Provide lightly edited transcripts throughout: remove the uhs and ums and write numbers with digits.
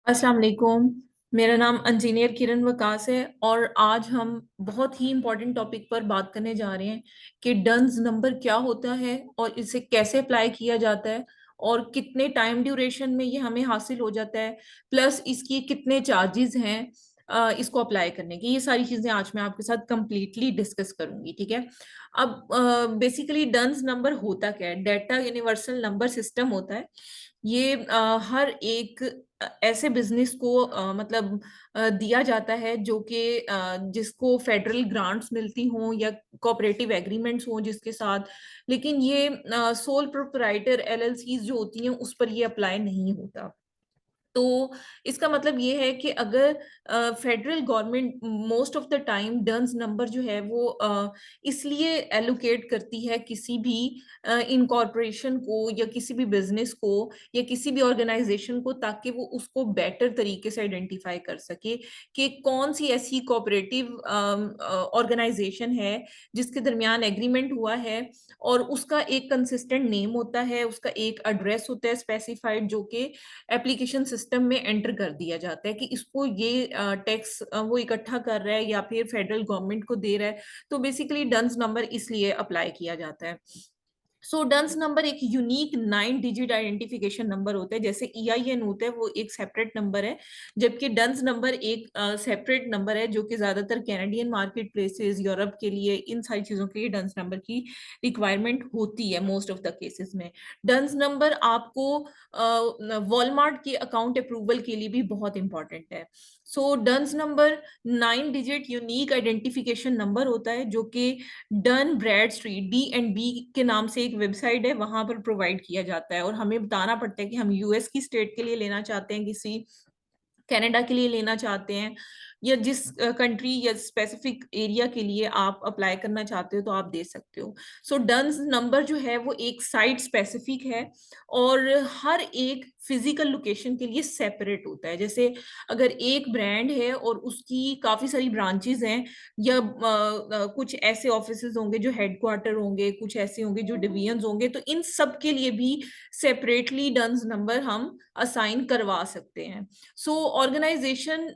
अस्सलाम वालेकुम। मेरा नाम इंजीनियर किरण वकास है और आज हम बहुत ही इम्पोर्टेंट टॉपिक पर बात करने जा रहे हैं कि डन्स नंबर क्या होता है और इसे कैसे अप्लाई किया जाता है और कितने टाइम ड्यूरेशन में ये हमें हासिल हो जाता है, प्लस इसकी कितने चार्जेस हैं इसको अप्लाई करने की। ये सारी चीजें आज मैं आपके साथ कंप्लीटली डिस्कस करूंगी, ठीक है। अब बेसिकली डन्स नंबर होता क्या है? डाटा यूनिवर्सल नंबर सिस्टम होता है। ये हर एक ऐसे बिजनेस को मतलब दिया जाता है जो कि जिसको फेडरल ग्रांट्स मिलती हों या कोऑपरेटिव एग्रीमेंट्स हों जिसके साथ, लेकिन ये सोल प्रोप्राइटर एलएलसीज जो होती हैं उस पर ये अप्लाई नहीं होता। तो इसका मतलब ये है कि अगर federal government most of the time DUNS number जो है वो इसलिए एलोकेट करती है किसी भी इनकॉर्पोरेशन को या किसी भी बिजनेस को या किसी भी ऑर्गेनाइजेशन को, ताकि वो उसको बेटर तरीके से आइडेंटिफाई कर सके कि कौन सी ऐसी कोऑपरेटिव ऑर्गेनाइजेशन है जिसके दरमियान एग्रीमेंट हुआ है और उसका एक कंसिस्टेंट नेम होता है, उसका एक एड्रेस होता है स्पेसिफाइड, जो कि एप्लीकेशन सिस्टम में एंटर कर दिया जाता है कि इसको ये टैक्स वो इकट्ठा कर रहा है या फिर फेडरल गवर्नमेंट को दे रहा है। तो बेसिकली डन्स नंबर इसलिए अप्लाई किया जाता है। सो डन्स नंबर एक यूनिक 9 डिजिट आइडेंटिफिकेशन नंबर होता है। जैसे ईआईएन होता है वो एक सेपरेट नंबर है, जबकि डन्स नंबर एक सेपरेट नंबर है जो कि ज्यादातर कैनेडियन मार्केट प्लेसेस, यूरोप के लिए, इन सारी चीजों के लिए डन्स नंबर की रिक्वायरमेंट होती है मोस्ट ऑफ द केसेस में। डन्स नंबर आपको वॉलमार्ट की अकाउंट अप्रूवल के लिए भी बहुत इंपॉर्टेंट है। So DUNS number 9 digit unique identification number होता है जो कि डन ब्रैड स्ट्रीट D&B के नाम से एक वेबसाइट है, वहां पर प्रोवाइड किया जाता है। और हमें बताना पड़ता है कि हम यूएस की स्टेट के लिए लेना चाहते हैं, किसी कनाडा के लिए लेना चाहते हैं, या जिस कंट्री या स्पेसिफिक एरिया के लिए आप अप्लाई करना चाहते हो तो आप दे सकते हो। सो डन्स नंबर जो है वो एक साइट स्पेसिफिक है और हर एक फिजिकल लोकेशन के लिए सेपरेट होता है। जैसे अगर एक ब्रांड है और उसकी काफी सारी ब्रांचेस हैं, या कुछ ऐसे ऑफिसेज होंगे जो हेडक्वार्टर होंगे, कुछ ऐसे होंगे जो डिवीजन होंगे, तो इन सब के लिए भी सेपरेटली डन्स नंबर हम असाइन करवा सकते हैं। सो ऑर्गेनाइजेशन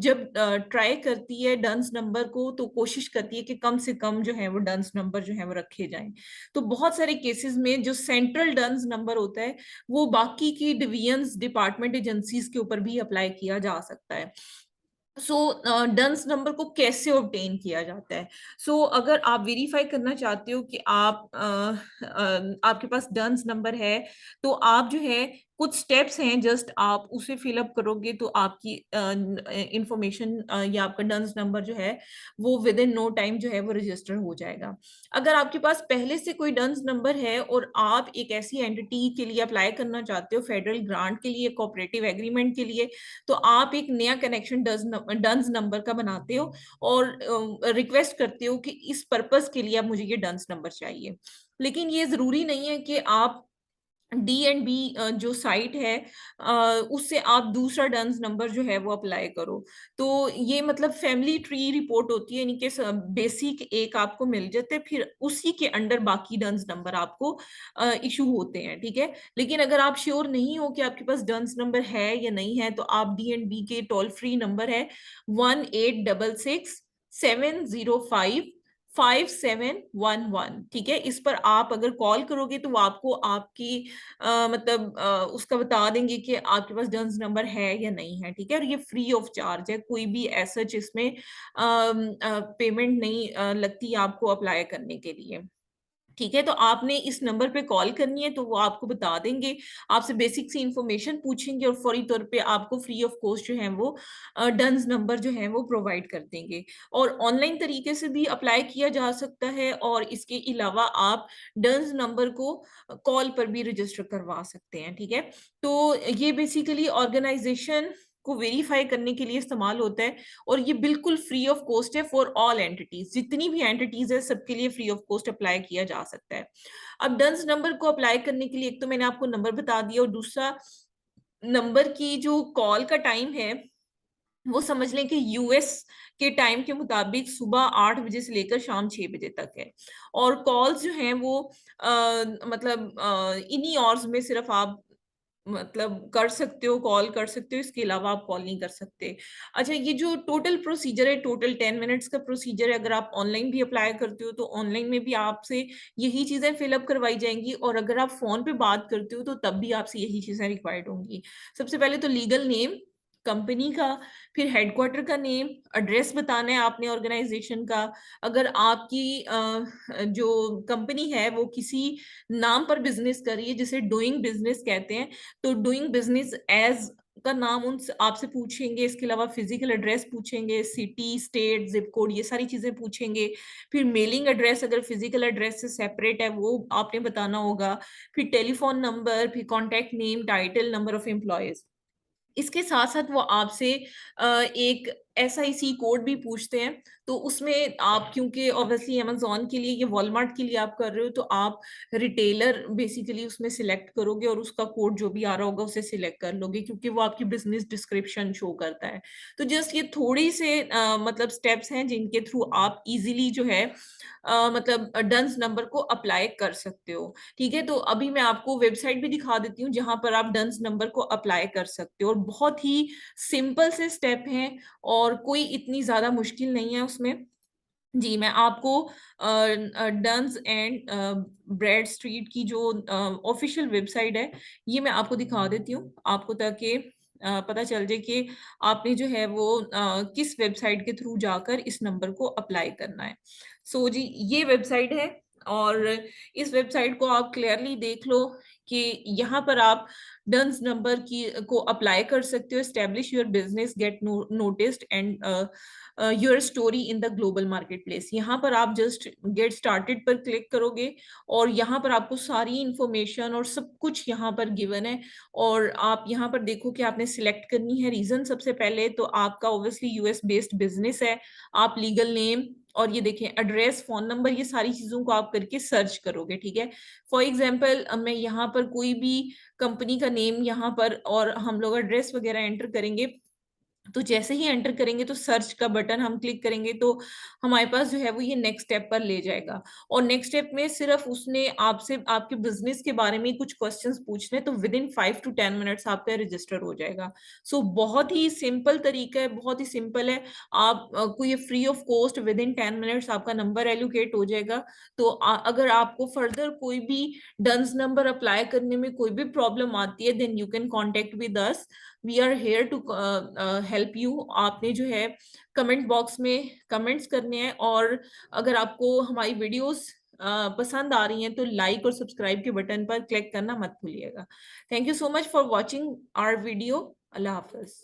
जब ट्राई करती है डन्स नंबर को, तो कोशिश करती है कि कम से कम जो है वो डन्स नंबर जो है वो रखे जाएं। तो बहुत सारे केसेस में जो सेंट्रल डन्स नंबर होता है वो बाकी की डिवीजन्स, डिपार्टमेंट, एजेंसीज के ऊपर भी अप्लाई किया जा सकता है। सो डन्स नंबर को कैसे ऑब्टेन किया जाता है? अगर आप वेरीफाई करना चाहते हो कि आपके पास डन्स नंबर है, तो आप जो है कुछ स्टेप्स हैं, जस्ट आप उसे फिलअप करोगे तो आपकी इंफॉर्मेशन या आपका डन्स नंबर जो है वो विद इन नो टाइम जो है वो रजिस्टर हो जाएगा। अगर आपके पास पहले से कोई डन्स नंबर है और आप एक ऐसी एंटिटी के लिए अप्लाई करना चाहते हो, फेडरल ग्रांट के लिए, कोऑपरेटिव एग्रीमेंट के लिए, तो आप एक नया कनेक्शन डन्स नंबर का बनाते हो और रिक्वेस्ट करते हो कि इस पर्पस के लिए अब मुझे ये डन्स नंबर चाहिए। लेकिन ये जरूरी नहीं है कि आप D&B जो साइट है उससे आप दूसरा डन्स नंबर जो है वो अप्लाई करो। तो ये मतलब फैमिली ट्री रिपोर्ट होती है, यानी कि बेसिक एक आपको मिल जाते हैं, फिर उसी के अंडर बाकी डन्स नंबर आपको इशू होते हैं, ठीक है। लेकिन अगर आप श्योर नहीं हो कि आपके पास डन्स नंबर है या नहीं है, तो आप D&B के टोल फ्री नंबर है 1866 705 5711, ठीक है, इस पर आप अगर कॉल करोगे तो वो आपको आपकी मतलब उसका बता देंगे कि आपके पास डन्स नंबर है या नहीं है, ठीक है। और ये फ्री ऑफ चार्ज है, कोई भी ऐसा जिसमें पेमेंट नहीं लगती आपको अप्लाई करने के लिए, ठीक है। तो आपने इस नंबर पे कॉल करनी है तो वो आपको बता देंगे, आपसे बेसिक सी इंफॉर्मेशन पूछेंगे और फौरी तौर पे आपको फ्री ऑफ कॉस्ट जो है वो डन्स नंबर जो है वो प्रोवाइड कर देंगे। और ऑनलाइन तरीके से भी अप्लाई किया जा सकता है, और इसके अलावा आप डन्स नंबर को कॉल पर भी रजिस्टर करवा सकते हैं, ठीक है। तो ये बेसिकली ऑर्गेनाइजेशन को वेरीफाई करने के लिए इस्तेमाल होता है, और ये बिल्कुल फ्री ऑफ कॉस्ट है फॉर ऑल एंटिटीज। जितनी भी एंटिटीज है सबके लिए फ्री ऑफ कॉस्ट अप्लाई किया जा सकता है। अब डन्स नंबर को अप्लाई करने के लिए एक तो मैंने आपको नंबर बता दिया, और दूसरा नंबर की जो कॉल का टाइम है वो समझ लें कि यूएस के टाइम के मुताबिक सुबह 8 बजे से लेकर शाम 6 बजे तक है। और कॉल्स जो हैं वो मतलब इन्हीं आवर्स में सिर्फ आप मतलब कर सकते हो, कॉल कर सकते हो, इसके अलावा आप कॉल नहीं कर सकते। अच्छा, ये जो टोटल प्रोसीजर है, टोटल 10 मिनट्स का प्रोसीजर है, अगर आप ऑनलाइन भी अप्लाई करते हो तो ऑनलाइन में भी आपसे यही चीजें फिलअप करवाई जाएंगी, और अगर आप फोन पे बात करते हो तो तब भी आपसे यही चीजें रिक्वायर्ड होंगी। सबसे पहले तो लीगल नेम कंपनी का, फिर हेडक्वार्टर का नेम, एड्रेस बताना है आपने ऑर्गेनाइजेशन का। अगर आपकी जो कंपनी है वो किसी नाम पर बिजनेस कर रही है जिसे डूइंग बिजनेस कहते हैं, तो डूइंग बिजनेस एज का नाम उन आपसे पूछेंगे। इसके अलावा फिजिकल एड्रेस पूछेंगे, सिटी, स्टेट, जिप कोड, ये सारी चीजें पूछेंगे। फिर मेलिंग एड्रेस अगर फिजिकल एड्रेस से सेपरेट है वो आपने बताना होगा। फिर टेलीफोन नंबर, फिर contact name, title, number of employees. इसके साथ साथ वो आपसे एक SIC कोड भी पूछते हैं। तो उसमें आप, क्योंकि ऑब्वियसली अमेजोन के लिए, ये वॉलमार्ट के लिए आप कर रहे हो, तो आप रिटेलर बेसिकली उसमें सिलेक्ट करोगे और उसका कोड जो भी आ रहा होगा उसे सिलेक्ट कर लोगे, क्योंकि वो आपकी बिजनेस डिस्क्रिप्शन शो करता है। तो जस्ट ये थोड़ी से मतलब स्टेप्स हैं जिनके थ्रू आप इजीली जो है मतलब डंस नंबर को अप्लाई कर सकते हो। ठीक है, तो अभी मैं आपको वेबसाइट भी दिखा देती हूँ जहां पर आप डंस नंबर को अप्लाई कर सकते हो, और बहुत ही सिंपल से स्टेप हैं और कोई इतनी ज्यादा मुश्किल नहीं है उसमें। जी, मैं आपको डंस एंड ब्रेड स्ट्रीट की जो ऑफिशियल वेबसाइट है ये मैं आपको दिखा देती हूँ आपको, ताकि पता चल जाए कि आपने जो है वो किस वेबसाइट के थ्रू जाकर इस नंबर को अप्लाई करना है। सो जी, ये वेबसाइट है, और इस वेबसाइट को आप क्लियरली देख लो कि यहाँ पर आप डंस नंबर की को अप्लाई कर सकते हो। Establish your business, gate noticed and your story in the global market place. यहाँ पर आप जस्ट गेट स्टार्टेड पर क्लिक करोगे, और यहाँ पर आपको सारी इंफॉर्मेशन और सब कुछ यहाँ पर गिवन है। और आप यहाँ पर देखो कि आपने सिलेक्ट करनी है रीजन। सबसे पहले तो आपका ऑब्वियसली US बेस्ड बिजनेस है, आप लीगल नेम, और ये देखें एड्रेस, फोन नंबर, ये सारी चीजों को आप करके सर्च करोगे। ठीक है, फॉर एग्जाम्पल मैं यहाँ पर कोई भी कंपनी का नेम यहाँ पर, और हम लोग एड्रेस वगैरह एंटर करेंगे, तो जैसे ही एंटर करेंगे तो सर्च का बटन हम क्लिक करेंगे तो हमारे पास जो है वो ये नेक्स्ट स्टेप पर ले जाएगा। और नेक्स्ट स्टेप में सिर्फ उसने आपसे आपके बिजनेस के बारे में कुछ क्वेश्चंस पूछने, तो विद इन 5 to 10 मिनट्स आपका रजिस्टर हो जाएगा। सो बहुत ही सिंपल तरीका है, बहुत ही सिंपल है। आप को ये free of cost with in 10 minutes आपका नंबर एलोकेट हो जाएगा। तो अगर आपको फर्दर कोई भी डंस नंबर अप्लाई करने में कोई भी प्रॉब्लम आती है, then you can contact with us, we are here to help you. आपने जो है कमेंट बॉक्स में कमेंट्स करने हैं, और अगर आपको हमारी वीडियोस पसंद आ रही हैं तो लाइक और सब्सक्राइब के बटन पर क्लिक करना मत भूलिएगा। Thank you so much for watching our video. अल्लाह हाफिज।